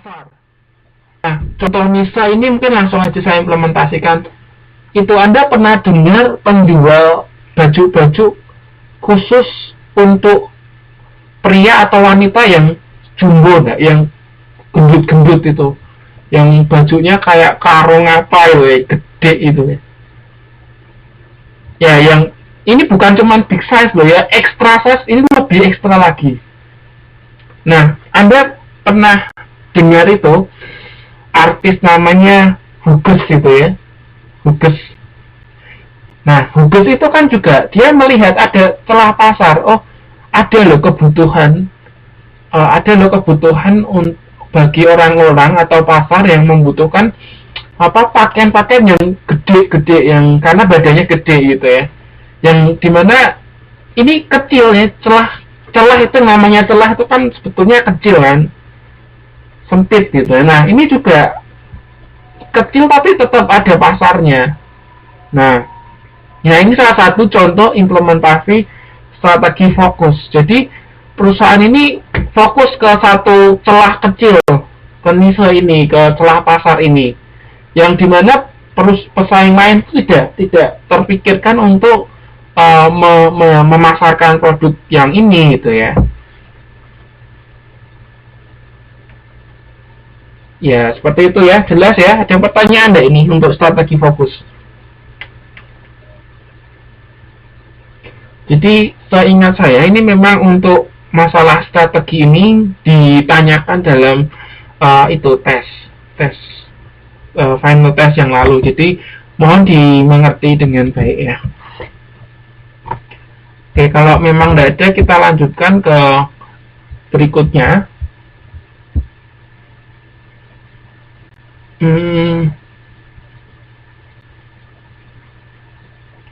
pasar. Nah, contoh misal ini mungkin langsung aja saya implementasikan. Itu Anda pernah dengar penjual baju-baju khusus untuk pria atau wanita yang jumbo nggak? Yang gendut-gendut itu, yang bajunya kayak karung apa ya, gede itu ya. Ya, yang ini bukan cuma big size loh ya, extra size ini lebih ekstra lagi. Nah, Anda pernah dengar itu artis namanya Huges itu ya, Huges. Nah, Huges itu kan juga dia melihat ada celah pasar. Oh, ada loh kebutuhan, bagi orang-orang atau pasar yang membutuhkan pakaian-pakaian yang gede-gede, yang karena badannya gede gitu ya, yang dimana ini kecil ya, celah itu namanya celah itu kan sebetulnya kecil kan, sempit gitu. Nah, ini juga kecil tapi tetap ada pasarnya. Nah, ini salah satu contoh implementasi strategi fokus. Jadi perusahaan ini fokus ke satu celah kecil, ke niche ini, ke celah pasar ini, yang dimana pesaing lain tidak terpikirkan untuk memasarkan produk yang ini gitu ya. Ya, seperti itu ya, jelas ya. Ada pertanyaan enggak ini untuk strategi fokus? Jadi, seingat saya ini memang untuk masalah strategi ini ditanyakan dalam tes final test yang lalu. Jadi, mohon dimengerti dengan baik ya. Oke, kalau memang tidak ada, kita lanjutkan ke berikutnya.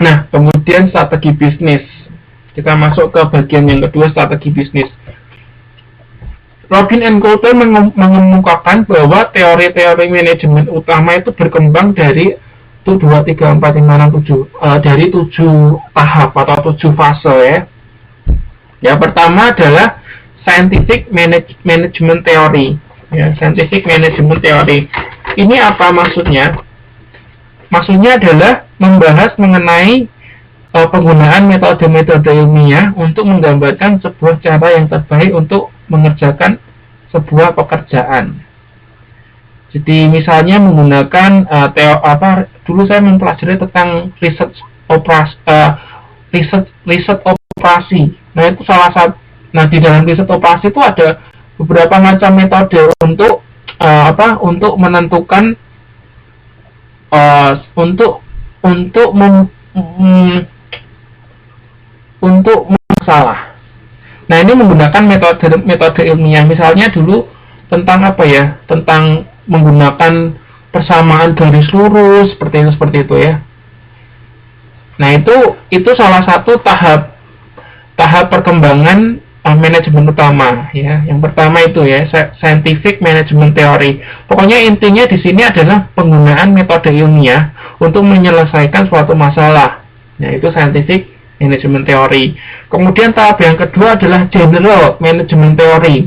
Nah, kemudian strategi bisnis. Kita masuk ke bagian yang kedua, strategi bisnis. Robin and Coulter mengemukakan bahwa teori-teori manajemen utama itu berkembang dari 1, 2, 3, 4, 5, 6, 7 dari 7 tahap atau 7 fase ya. Yang pertama adalah scientific management theory ya, scientific management theory. Ini apa maksudnya? Maksudnya adalah membahas mengenai penggunaan metode-metode ilmiah untuk menggambarkan sebuah cara yang terbaik untuk mengerjakan sebuah pekerjaan. Jadi misalnya menggunakan dulu saya mempelajari tentang riset operasi. Nah, itu salah satu. Nah, di dalam riset operasi itu ada beberapa macam metode untuk menentukan untuk masalah. Nah, ini menggunakan metode ilmiah. Misalnya dulu tentang tentang menggunakan persamaan garis lurus seperti itu ya. Nah, itu salah satu tahap perkembangan manajemen utama ya. Yang pertama itu ya, scientific management theory. Pokoknya intinya di sini adalah penggunaan metode ilmiah untuk menyelesaikan suatu masalah. Nah, itu scientific management theory. Kemudian tahap yang kedua adalah general management theory.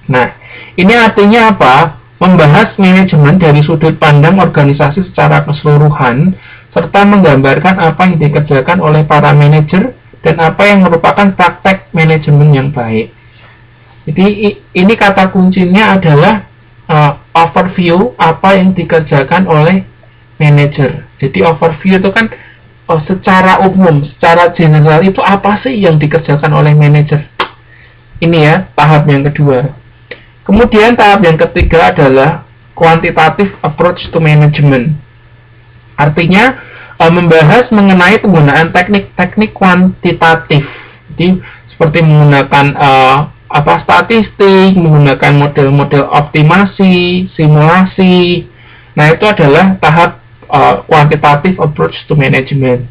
Nah, ini artinya apa? Membahas manajemen dari sudut pandang organisasi secara keseluruhan, serta menggambarkan apa yang dikerjakan oleh para manajer dan apa yang merupakan praktek manajemen yang baik. Jadi ini kata kuncinya adalah overview apa yang dikerjakan oleh manajer. Jadi overview itu kan secara umum, secara general itu apa sih yang dikerjakan oleh manajer. Ini ya, tahap yang kedua. Kemudian tahap yang ketiga adalah quantitative approach to management. Artinya membahas mengenai penggunaan teknik-teknik kuantitatif. Jadi seperti menggunakan statistik, menggunakan model-model optimasi, simulasi. Nah, itu adalah tahap quantitative approach to management.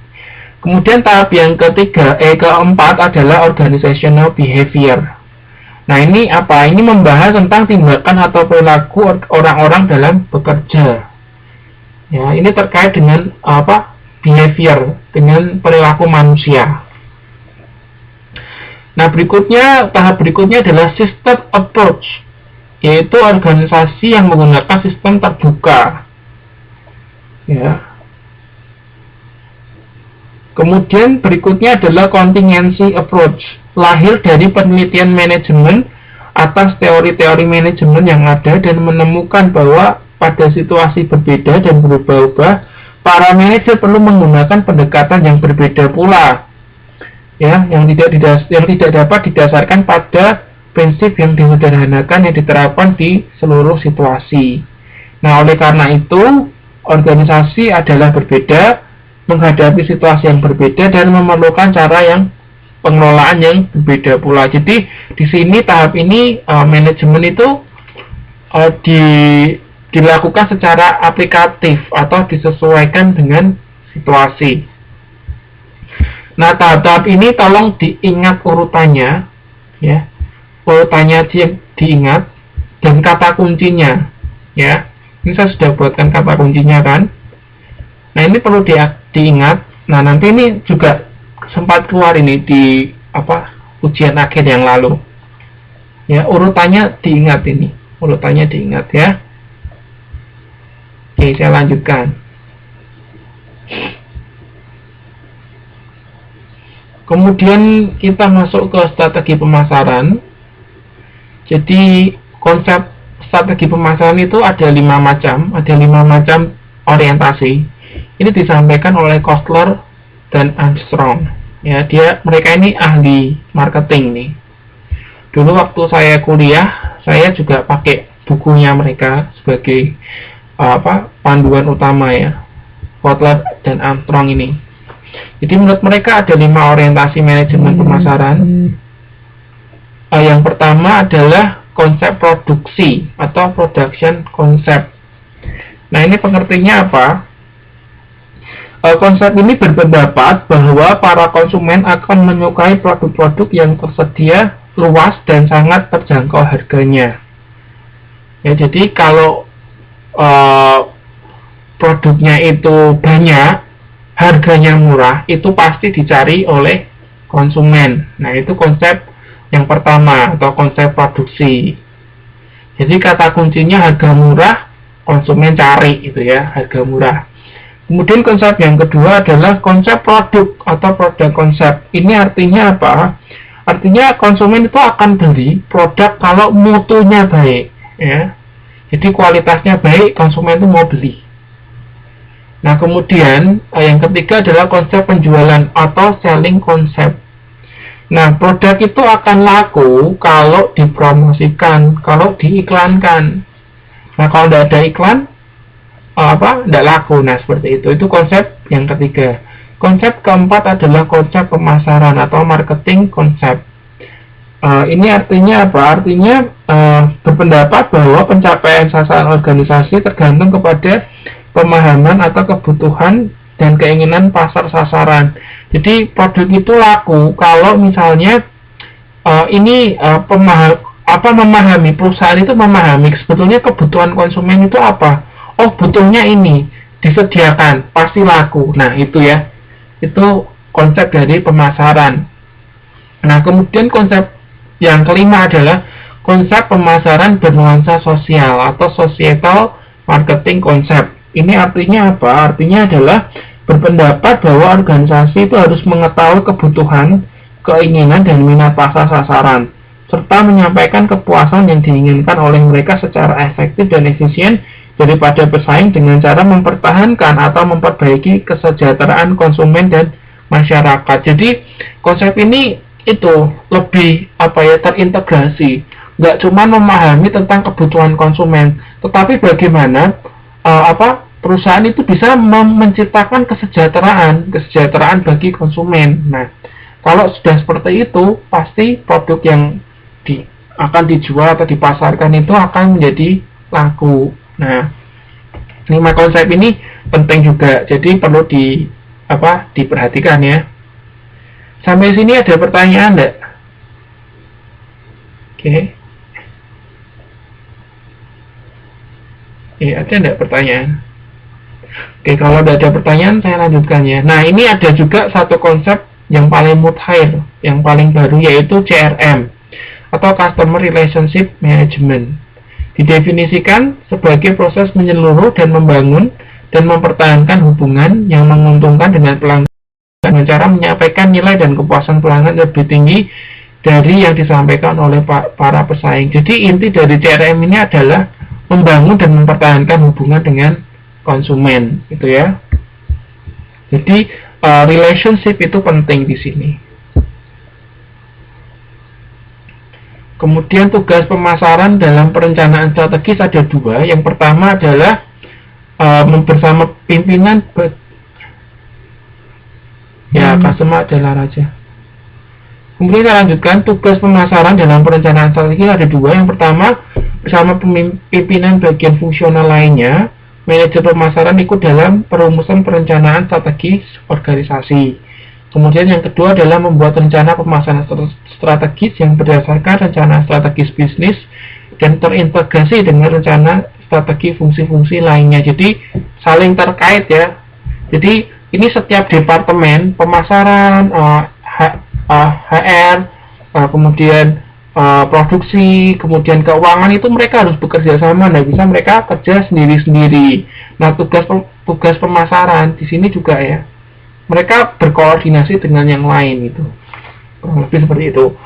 Kemudian tahap yang keempat adalah organizational behavior. Nah, ini apa? Ini membahas tentang tindakan atau perilaku orang-orang dalam bekerja. Ya, ini terkait dengan behavior, dengan perilaku manusia. Nah, tahap berikutnya adalah system approach. yaitu organisasi yang menggunakan sistem terbuka. Ya. Kemudian berikutnya adalah contingency approach, lahir dari penelitian manajemen atas teori-teori manajemen yang ada dan menemukan bahwa pada situasi berbeda dan berubah-ubah, para manajer perlu menggunakan pendekatan yang berbeda pula, ya, yang tidak dapat didasarkan pada prinsip yang disederhanakan yang diterapkan di seluruh situasi. Nah, oleh karena itu, organisasi adalah berbeda, menghadapi situasi yang berbeda dan memerlukan cara yang pengelolaan yang berbeda pula. Jadi di sini tahap ini manajemen itu dilakukan secara aplikatif atau disesuaikan dengan situasi. Nah, tahap-tahap ini tolong diingat urutannya, ya, urutannya diingat dan kata kuncinya, ya. Ini saya sudah buatkan kata kuncinya kan. Nah, ini perlu diingat. Nah, nanti ini juga sempat keluar ini di ujian akhir yang lalu. Ya, urutannya diingat ini. Urutannya diingat ya. Oke, saya lanjutkan. Kemudian kita masuk ke strategi pemasaran. Jadi konsep strategi pemasaran itu ada 5 macam, orientasi. Ini disampaikan oleh Kostler dan Armstrong. Ya, mereka ini ahli marketing nih. Dulu waktu saya kuliah, saya juga pakai bukunya mereka sebagai panduan utama ya, Kostler dan Armstrong ini. Jadi menurut mereka ada 5 orientasi manajemen pemasaran. Yang pertama adalah konsep produksi atau production concept. Nah, ini pengertiannya apa? Konsep ini berpendapat bahwa para konsumen akan menyukai produk-produk yang tersedia luas dan sangat terjangkau harganya. Ya, jadi kalau produknya itu banyak, harganya murah, itu pasti dicari oleh konsumen. Nah, itu konsep yang pertama atau konsep produksi. Jadi kata kuncinya harga murah, konsumen cari itu ya, harga murah. Kemudian konsep yang kedua adalah konsep produk atau produk konsep. Ini artinya apa? Artinya konsumen itu akan beli produk kalau mutunya baik, ya. Jadi kualitasnya baik, konsumen itu mau beli. Nah, kemudian yang ketiga adalah konsep penjualan atau selling concept. Nah, produk itu akan laku kalau dipromosikan, kalau diiklankan. Nah, kalau tidak ada iklan, tidak laku. Nah, seperti itu. Itu konsep yang ketiga. Konsep keempat adalah konsep pemasaran atau marketing konsep. Ini artinya apa? Artinya berpendapat bahwa pencapaian sasaran organisasi tergantung kepada pemahaman atau kebutuhan dan keinginan pasar sasaran. Jadi produk itu laku kalau misalnya memahami, perusahaan itu memahami sebetulnya kebutuhan konsumen itu apa. Oh, butuhnya ini, disediakan, pasti laku. Nah, itu ya. Itu konsep dari pemasaran. Nah, kemudian konsep yang kelima adalah konsep pemasaran bernuansa sosial atau societal marketing concept. Ini artinya apa? Artinya adalah berpendapat bahwa organisasi itu harus mengetahui kebutuhan, keinginan, dan minat pasar sasaran, serta menyampaikan kepuasan yang diinginkan oleh mereka secara efektif dan efisien daripada bersaing dengan cara mempertahankan atau memperbaiki kesejahteraan konsumen dan masyarakat. Jadi konsep ini itu lebih terintegrasi, nggak cuma memahami tentang kebutuhan konsumen, tetapi bagaimana perusahaan itu bisa menciptakan kesejahteraan bagi konsumen. Nah, kalau sudah seperti itu, pasti produk yang akan dijual atau dipasarkan itu akan menjadi laku. Nah, 5 konsep ini penting juga, jadi perlu diperhatikan ya. Sampai sini ada pertanyaan enggak? Oke. Ada enggak pertanyaan? Oke, kalau tidak ada pertanyaan, saya lanjutkan ya. Nah, ini ada juga satu konsep yang paling mutakhir, yang paling baru, yaitu CRM, atau Customer Relationship Management. Didefinisikan sebagai proses menyeluruh dan membangun dan mempertahankan hubungan yang menguntungkan dengan pelanggan dengan cara menyampaikan nilai dan kepuasan pelanggan lebih tinggi dari yang disampaikan oleh para pesaing. Jadi inti dari CRM ini adalah membangun dan mempertahankan hubungan dengan konsumen, gitu ya. Jadi relationship itu penting di sini. Kemudian tugas pemasaran dalam perencanaan strategis ada dua. Yang pertama adalah bersama pimpinan customer adalah raja. Kemudian kita lanjutkan, tugas pemasaran dalam perencanaan strategi ada dua. Yang pertama, bersama pimpinan bagian fungsional lainnya, manajer pemasaran ikut dalam perumusan perencanaan strategi organisasi. Kemudian yang kedua adalah membuat rencana pemasaran strategis yang berdasarkan rencana strategis bisnis dan terintegrasi dengan rencana strategi fungsi-fungsi lainnya. Jadi saling terkait ya. Jadi ini setiap departemen pemasaran, HR, kemudian produksi, kemudian keuangan itu mereka harus bekerja sama, nggak bisa mereka kerja sendiri-sendiri. Nah, tugas pemasaran di sini juga ya, mereka berkoordinasi dengan yang lain itu, kurang lebih seperti itu.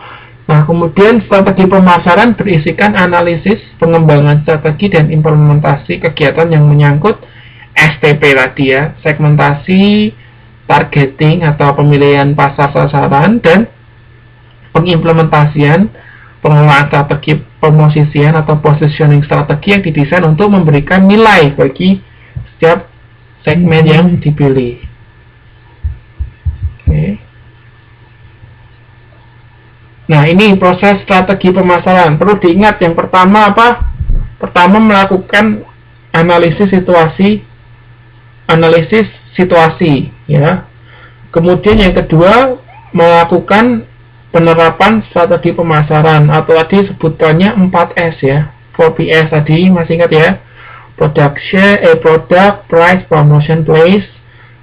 Nah, kemudian strategi pemasaran berisikan analisis, pengembangan strategi dan implementasi kegiatan yang menyangkut STP tadi ya, segmentasi, targeting atau pemilihan pasar sasaran, dan pengimplementasian pengelolaan strategi pemosisian atau positioning strategi yang didesain untuk memberikan nilai bagi setiap segmen yang dipilih. Oke. Nah, ini proses strategi pemasaran. Perlu diingat yang pertama apa? Pertama, melakukan analisis situasi ya. Kemudian yang kedua, melakukan penerapan strategi pemasaran atau tadi sebutannya 4S ya. 4PS tadi masih ingat ya. Product, price, promotion, place.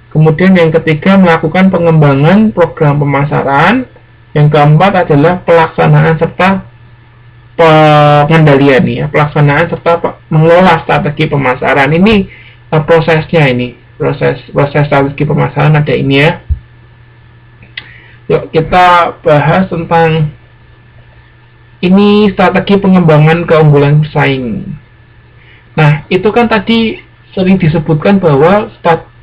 Kemudian yang ketiga, melakukan pengembangan program pemasaran. Yang keempat adalah pelaksanaan serta pengendalian ya, pelaksanaan serta mengelola strategi pemasaran. Ini prosesnya, ini proses strategi pemasaran ada ini ya. Yuk kita bahas tentang ini strategi pengembangan keunggulan pesaing. Nah, itu kan tadi sering disebutkan bahwa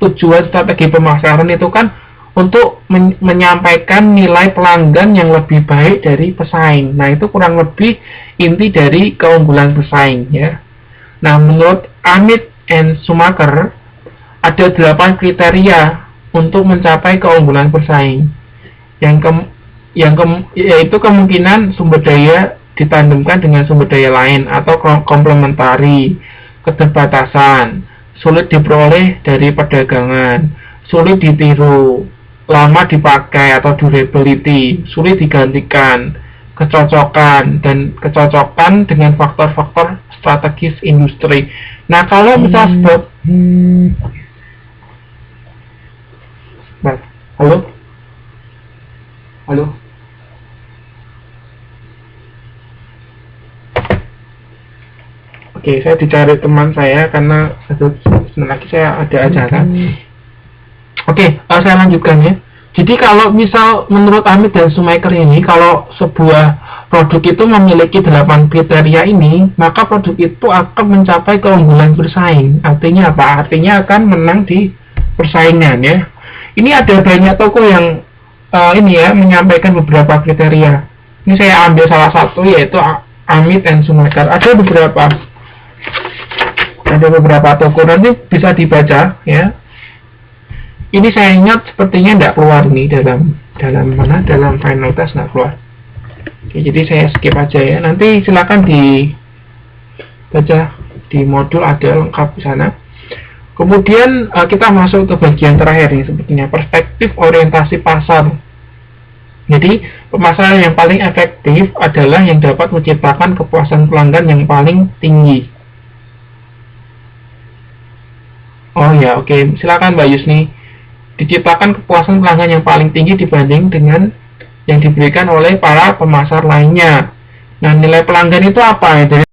tujuan strategi pemasaran itu kan untuk menyampaikan nilai pelanggan yang lebih baik dari pesaing. Nah, itu kurang lebih inti dari keunggulan pesaing ya. Nah, menurut Amit and Schumacher ada 8 kriteria untuk mencapai keunggulan pesaing. Yaitu kemungkinan sumber daya ditandemkan dengan sumber daya lain atau komplementari, keterbatasan, sulit diperoleh dari perdagangan, sulit ditiru, lama dipakai atau durability, sulit digantikan, kecocokan dengan faktor-faktor strategis industri. Nah, kalau misal halo. Oke, saya dicari teman saya karena sebentar lagi saya ada acara. Oke, saya lanjutkan ya. Jadi kalau misal menurut Amit dan Schumacher ini, kalau sebuah produk itu memiliki 8 kriteria ini, maka produk itu akan mencapai keunggulan bersaing. Artinya apa? Artinya akan menang di persaingan ya. Ini ada banyak toko yang ini ya menyampaikan beberapa kriteria. Ini saya ambil salah satu yaitu Amit and Schumacher. Ada beberapa toko, nanti bisa dibaca ya. Ini saya ingat sepertinya tidak keluar nih dalam final test nggak keluar. Oke, jadi saya skip aja ya. Nanti silakan dibaca di modul, ada lengkap di sana. Kemudian kita masuk ke bagian terakhir nih, sepertinya perspektif orientasi pasar. Jadi pemasaran yang paling efektif adalah yang dapat menciptakan kepuasan pelanggan yang paling tinggi. Oh ya, oke. Silakan Mbak Yusni. Diciptakan kepuasan pelanggan yang paling tinggi dibanding dengan yang diberikan oleh para pemasar lainnya. Nah, nilai pelanggan itu apa ya? Dari